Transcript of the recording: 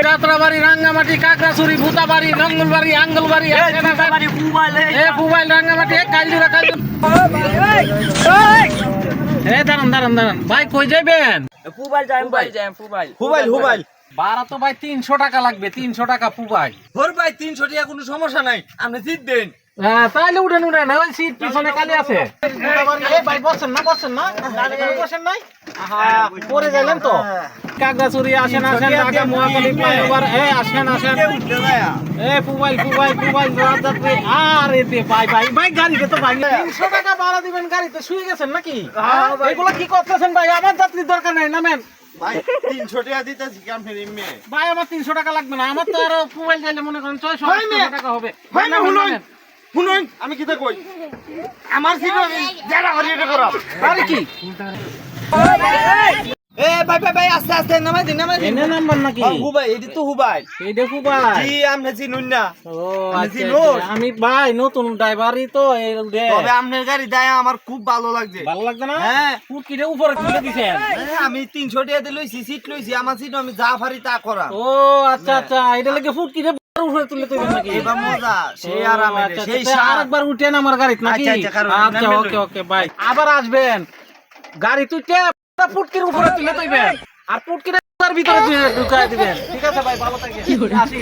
যাত্রাবাড়ি, রাঙ্গামাটি, কাকড়াছড়ি, ভূতাবাড়ি, নঙ্গলবাড়ি, আঙ্গলবাড়ি, রাঙ্গামাটি, কালজুরা, দাঁড়ান ভাই কই যাবেন? ভাড়া তো ভাই 300 টাকা লাগবে, 300 টাকা পুবাই। ভাই 300 টাকা কোনো সমস্যা নাই, আপনি জিতবেন। হ্যাঁ তাইলে উঠেন ওই সিট পিছনে খালি আছে। ভাই বসেন না বসেন নাই, পরে যাইলেন তো। কাকড়াছড়ি আসেন, ঢাকা মহাখালী ফ্লাইওভার, আসেন পুবাইল রাজযাত্রী। আরে ভাই গাড়িতে তো ভাই 300 টাকা ভাড়া দিবেন, গাড়িতে শুয়ে গেছেন নাকি? এগুলো কি করতেছেন ভাই? আমার যাত্রীর দরকার নাই, নামেন ভাই 300 টাকা দিতেছি কেমন এমনি? ভাই আমার 300 টাকা লাগবে না, আমার তো আরো পুবাইল যাইলে মনে করেন 600 টাকা হবে। শুনুন আমি কি কই, আমার সিট আমি যারা হরিয়ে করা আরে কি ভাই আস্তে নামাই দিন এনে নাম্বার নাকি? হুবাই এটি তো হুবাই, এইটা পুবাই। জি আপনি চিনুন না। ও আচ্ছা, আমি ভাই নতুন ড্রাইভারই তো, তবে আপনার গাড়ি দেয় আমার খুব ভালো লাগছে। ভালো লাগছে না? হ্যাঁ ফুটকিটা উপরে তুলে দিছেন। আমি 300 টাকা দিয়ে লইছি, সিট লইছি, আমার সিট আমি যা পারি তা করা। ও আচ্ছা এটা লাগে ফুটকিটা উপরে তুলে দিবেন নাকি? এবার মজা সেই আরামে সেই আরেকবার উঠেন আমার গাড়িতে নাকি? আচ্ছা ওকে ভাই, আবার আসবেন গাড়ি তুইতে ফুটকির উপরে তুলে দিবেন, আর ফুটকিটা ভিতরে ঢুকায় দিবেন। ঠিক আছে ভাই, ভালো থাকেন। আসি